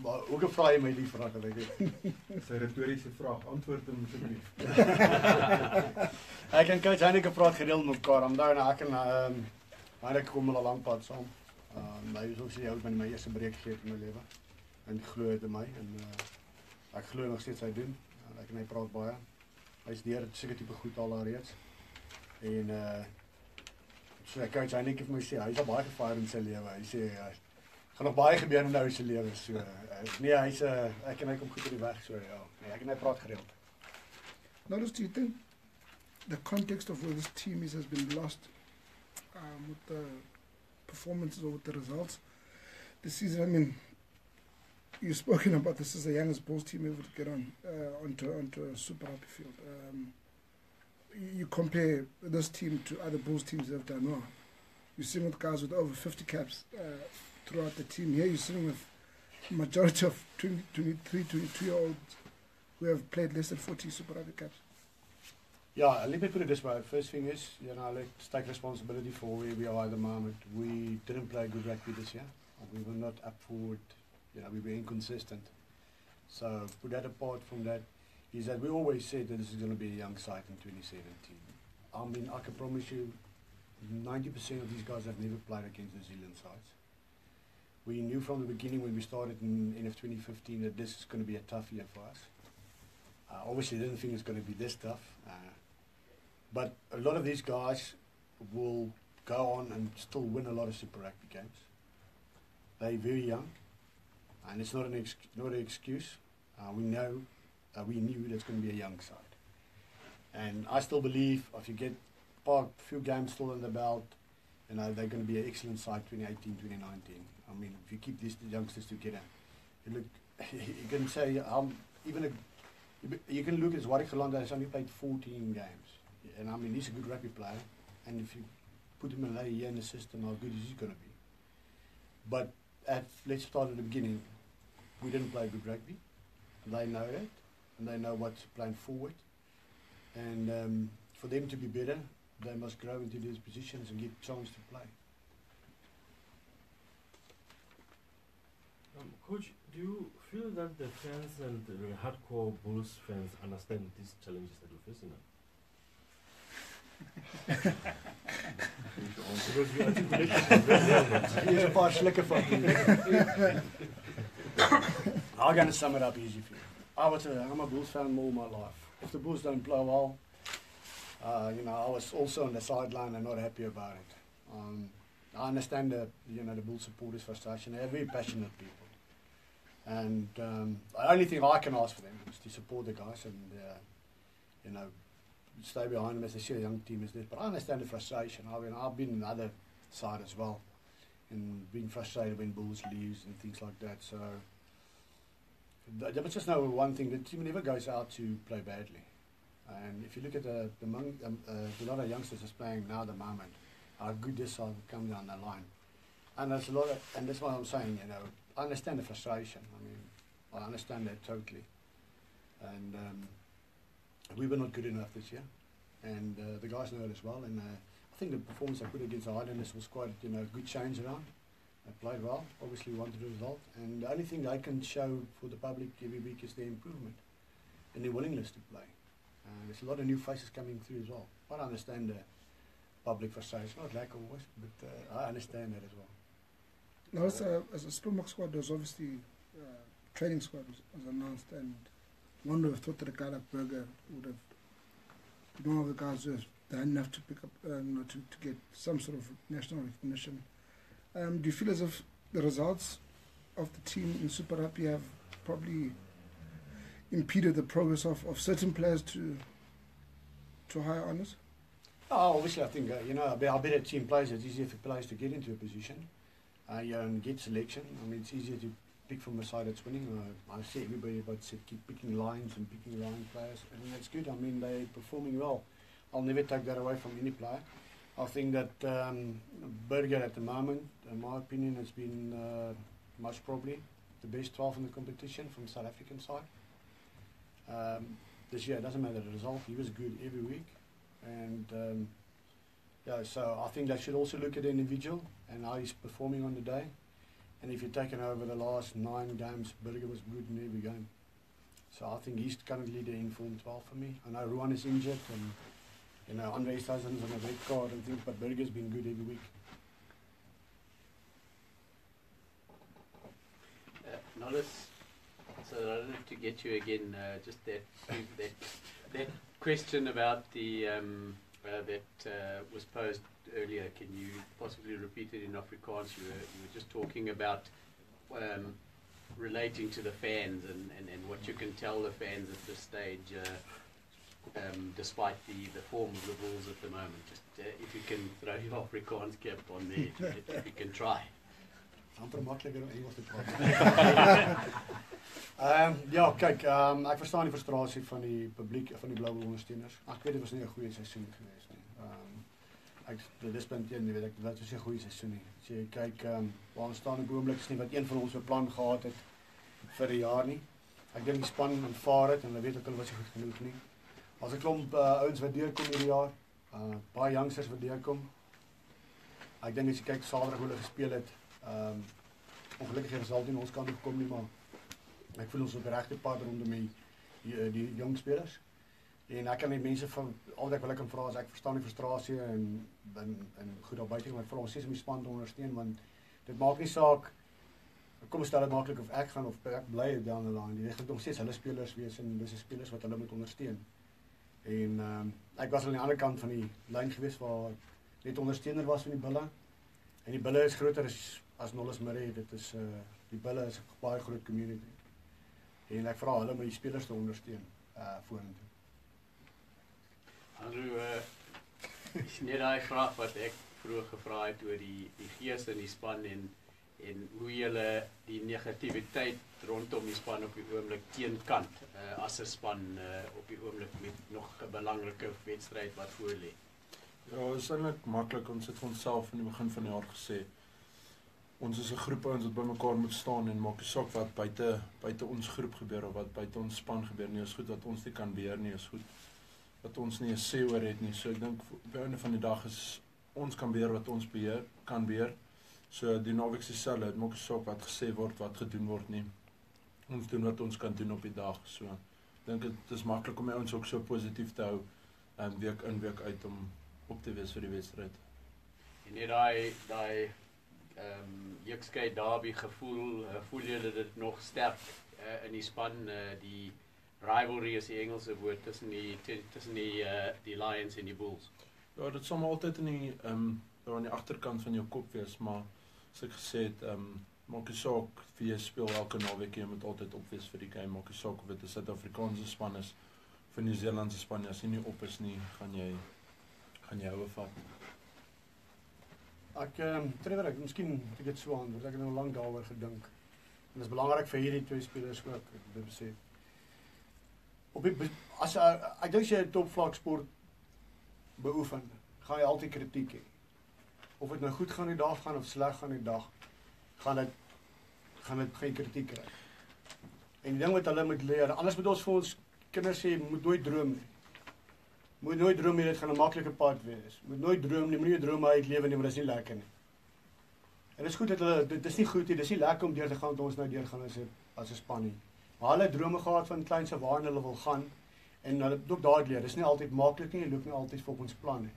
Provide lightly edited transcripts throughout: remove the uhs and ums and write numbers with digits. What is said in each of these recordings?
Maar ook 'n vraag my lief vraag ek het. Sy retoriese vraag, antwoord hem asseblief. Ek en coach Heineke praat gereeld met mekaar. Omdat ek en Heineke kom al 'n lang pad saam. Hy is ook sy ou met my eerste breek gegee in my lewe. En glo dit in my en ek glo nog steeds hy doen. Ek en hy praat baie. Hy's deur seker tipe goed al daar reeds. En so coach Heineke vir my sê hy's al baie gefire in sy lewe. Hy sê gaan nog baie gebeur in nou in sy lewe. So nee, hy's ek en hy kom goed op die weg so ja. Nee, ek en hy praat gereeld. Notice, do you think the context of where this team is has been lost with the performances or with the results this season? I mean, you've spoken about this as the youngest Bulls team ever to get onto a Super Rugby field. You compare this team to other Bulls teams that have done well. You're sitting with guys with over 50 caps throughout the team. Here you're sitting with a majority of 23, 22-year-olds who have played less than 40 Super Rugby caps. Yeah, let me put it this way. First thing is, let's take responsibility for where we are at the moment. We didn't play good rugby this year. We were not up for it. We were inconsistent. So, put that apart from that, is that we always said that this is going to be a young side in 2017. I mean, I can promise you, 90% of these guys have never played against New Zealand sides. We knew from the beginning when we started in NF 2015 that this is going to be a tough year for us. Obviously, I didn't think it's going to be this tough. But a lot of these guys will go on and still win a lot of Super Rugby games. They're very young, and it's not an excuse. We knew that's going to be a young side. And I still believe if you get a few games still in the belt, they're going to be an excellent side 2018, 2019. I mean, if you keep these youngsters together, you can say, you can look at Zwarik Gelanda has only played 14 games. And I mean, he's a good rugby player. And if you put him a year in the system, how good is he going to be? But let's start at the beginning. We didn't play good rugby. They know that. And they know what's planned forward. And for them to be better, they must grow into these positions and get a chance to play. Coach, do you feel that the fans and the hardcore Bulls fans understand these challenges that you're facing now? Because you articulated very well. Here's a paar slikken van I'm going to sum it up easy for you. I'm a Bulls fan all my life. If the Bulls don't play well, I was also on the sideline and not happy about it. I understand the Bulls supporters' frustration. They're very passionate people. And the only thing I can ask for them is to support the guys and, stay behind them as they see a young team as this. But I understand the frustration. I mean, I've been on the other side as well and been frustrated when Bulls lose and things like that. So, but just know one thing, the team never goes out to play badly. And if you look at the lot of youngsters that's playing now at the moment, how good this side will come down the line. And there's a lot of, and that's what I'm saying, I understand the frustration. I mean, I understand that totally. And we were not good enough this year. And the guys know it as well. And I think the performance I put against the Highlanders was quite, a good change around. They played well, obviously wanted a result. And the only thing they can show for the public every week is their improvement and their willingness to play. There's a lot of new faces coming through as well. But I understand the public frustration, not lack of voice, but I understand that as well. Now, as a Springbok squad, there was obviously training squad was announced, and one would have thought that a guy like Burger would have been one of the guys who have done enough to pick up, to get some sort of national recognition. Do you feel as if the results of the team in Super Rugby have probably impeded the progress of certain players to higher honours? Oh, obviously, I think a better team plays, it's easier for players to get into a position and get selection. I mean, it's easier to pick from a side that's winning. I see everybody keep picking lines and picking line players, and that's good. I mean, they're performing well. I'll never take that away from any player. I think that Burger at the moment, in my opinion, has been most probably the best 12 in the competition from the South African side. This year, it doesn't matter the result, he was good every week. And so I think they should also look at the individual and how he's performing on the day. And if you're taking over the last 9 games, Burger was good in every game. So I think he's currently the inform 12 for me. I know Ruan is injured and Andre Easthuizen's on a red card and things, but Burger's been good every week. Nollis, so I don't have to get you again, just that question about the that was posed earlier. Can you possibly repeat it in Afrikaans? You were just talking about relating to the fans and what you can tell the fans at this stage, despite the form of the Bulls at the moment. Just if you can throw your Afrikaans cap on there, if you can try. Amper makliker om Engels te praat. Ja, kyk, ek verstaan die frustrasie van die publiek, van die blou ondersteuners. Ek weet dit was nie 'n goeie seisoen geweest nie. Dis punt 1, weet ek, dit was nie 'n goeie seisoen nie. As jy kyk, waar ons staan op die oomblik is nie wat een van ons beplan gehad het vir die jaar nie. Ek dink die span aanvaar dit en hulle weet ook hulle was nie goed genoeg nie. As 'n klomp ouens wat deurkom hierdie jaar, baie youngsters wat deurkom. Ek dink as jy kyk Saterdag hoe hulle gespeel het, ongelukkig het result in ons kant gekom nie, maar ek voel ons op die regte pad rondom die jong spelers. En ek kan die mense van altyd wil ek kan vra as ek verstaan die frustrasie en goed daar buite, maar ek vra ons steeds om die span te ondersteun, want dit maak nie saak, kom stel dit maklik of ek gaan of ek bly down the line. Dit gaan nog steeds hulle spelers wees en dis die spelers wat hulle moet ondersteun. En ek was aan die ander kant van die lyn gewees waar net ondersteuner was van die Bulle. En die Bulle is groter as Nollis Marais. Dit is die Bulle is 'n baie groot community. En ek vra hulle om die spelers te ondersteun vorentoe. Hanro, is net daai vraag wat ek vroeër gevra het oor die gees in die span en hoe julle die negativiteit rondom die span op die oomblik teenkant as 'n span op die oomblik met nog 'n belangrike wedstryd wat voor lê. Ja, is eintlik maklik. Ons het vir onsself in die begin van die jaar gesê, ons is 'n groep ouens wat bymekaar moet staan en maak nie saak wat buite ons groep gebeur of wat buite ons span gebeur nie. Is goed wat ons nie kan beheer nie, is goed wat ons nie 'n sê oor het nie. So ek dink op die einde van die dag is ons kan beheer wat ons kan beheer. So die naweek se dieselfde, dit maak nie saak wat gesê word, wat gedoen word nie. Ons doen wat ons kan doen op die dag. So ek dink dit is maklik om die ouens ook so positief te hou week in week uit om op te wees vir die wedstryd. En net daai Jukskei derby gevoel, voel julle dit nog sterk in die span, die rivalry is die Engelse woord tussen die Lions en die Bulls. Ja, dit sal maar altyd in die aan die agterkant van jou kop wees, maar as ek gesê het, maak nie saak wie jy speel elke naweek, jy moet altyd op wees vir die game, maak nie saak of dit 'n Suid-Afrikaanse span is of 'n Nieu-Seelandse span, as jy nie op is nie, gaan jy houe vat. Trevor, miskien moet ek dit so antwoord, ek het nou lank daaroor gedink. En dit is belangrik vir hierdie twee spelers ook, dit besef. Ek dink as jy 'n topvlak sport beoefen, gaan jy altyd kritiek hê. Of dit nou goed gaan die dag gaan of sleg gaan die dag, gaan dit geen kritiek kry. En die ding wat hulle moet leer, anders moet ons vir ons kinders sê, moet nooit droom nie. Moet nooit droom nie, dit gaan 'n maklike pad wees. Moet nooit droom nie, moet nie jou drome uitlewe nie, want dit is nie lekker nie. En dit is goed dat hulle, dit is nie goed nie, dit is nie lekker om deur te gaan wat ons nou deurgaan as 'n span nie. Maar hulle drome gehad van kleins af waarheen hulle wil gaan, en hulle het ook daar geleer, dit is nie altyd maklik nie, jy loop nie altyd volgens plan nie.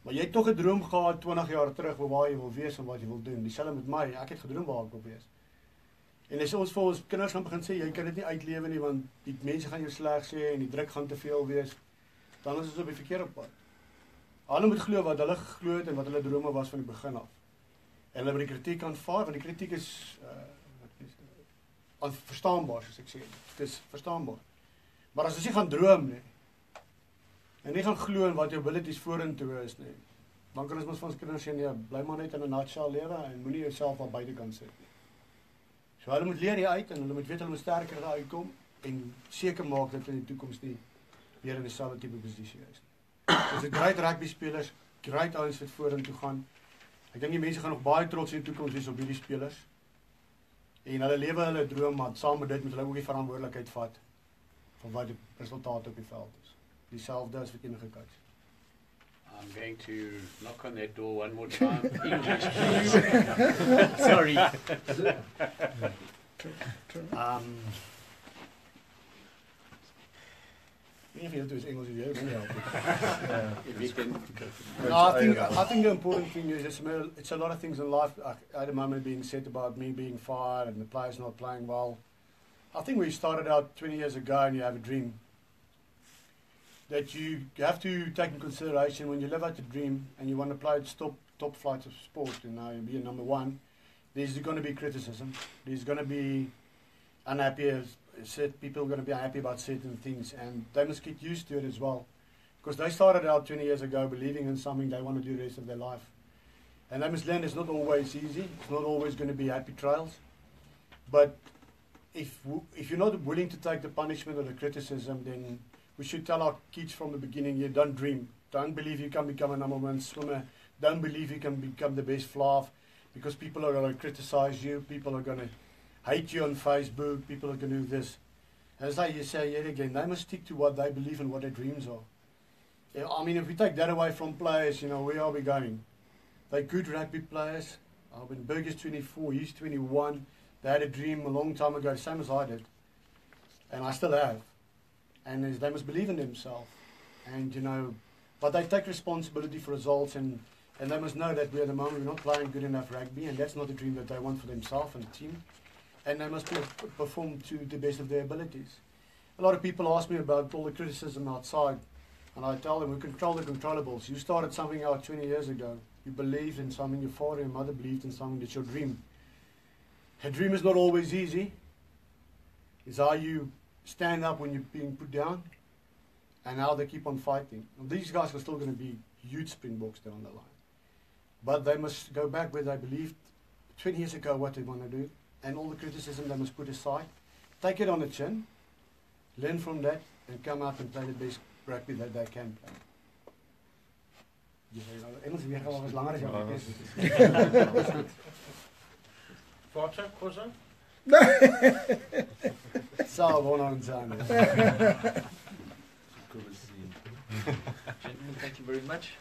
Maar jy het tog 'n droom gehad 20 jaar terug waar jy wil wees en wat jy wil doen. Dieselfde met my, ek het gedroom waar ek wil wees. En as ons vir ons kinders gaan begin sê, jy kan dit nie uitlewe nie, want die mense gaan jou sleg sê en die druk gaan te veel wees, dan is ons op die verkeerde pad. Hulle moet glo wat hulle geglo het en wat hulle drome was van die begin af. En hulle moet die kritiek aanvaar, want die kritiek is verstaanbaar, soos ek sê. Dit is verstaanbaar. Maar as ons nie gaan droom nie, en nie gaan glo in wat jou abilities vorentoe is nie, dan kan ons mos van ons kinders sê, nee, bly maar net in 'n nutshell lewe en moenie jouself aan buitekant sit nie. So hulle moet leer hier uit en hulle moet weet hulle moet sterker daar uitkom en seker maak dat in die toekoms nie weer in dieselfde tipe posisie is. Dis 'n great rugby spelers, great ouens wat vorentoe gaan. Ek dink die mense gaan nog baie trots in die toekoms wees op hierdie spelers. En hulle lewe hulle droom, maar saam met dit moet hulle ook die verantwoordelikheid vat van wat die resultate op die veld is. Dieselfde as wat enige coach. I'm going to knock on that door one more time. English, please. Sorry. If you do is Engels, you help. If you can. No, I think the important thing is it's a lot of things in life. At the moment being said about me being fired and the players not playing well. I think we started out 20 years ago and you have a dream that you have to take in consideration when you live out the dream and you want to play at top flights of sport, you know, and be a number one. There's going to be criticism. There's going to be unhappy. People are going to be unhappy about certain things, and they must get used to it as well, because they started out 20 years ago believing in something they want to do the rest of their life, and they must learn it's not always easy. It's not always going to be happy trails, but if you're not willing to take the punishment or the criticism, then we should tell our kids from the beginning, you don't dream. Don't believe you can become a number one swimmer. Don't believe you can become the best flav, because people are going to criticize you. People are going to hate you on Facebook. People are going to do this. As you say yet again, they must stick to what they believe and what their dreams are. I mean, if we take that away from players, you know, where are we going? They're good rugby players. When Burger's 24, he's 21. They had a dream a long time ago, same as I did. And I still have. And they must believe in themselves. And, you know, but they take responsibility for results, and they must know that at the moment we're not playing good enough rugby, and that's not the dream that they want for themselves and the team. And they must perform to the best of their abilities. A lot of people ask me about all the criticism outside, and I tell them we control the controllables. You started something out 20 years ago. You believed in something, your father and mother believed in something, that's your dream. A dream is not always easy. It's how you stand up when you're being put down, and how they keep on fighting. And these guys are still going to be huge Springboks down the line. But they must go back where they believed 20 years ago what they want to do, and all the criticism they must put aside. Take it on the chin, learn from that, and come out and play the best rugby that they can play. Engels weer gaan was langer as jou. Vater, Kosa? Sal won on Sunday. Gentlemen, thank you very much.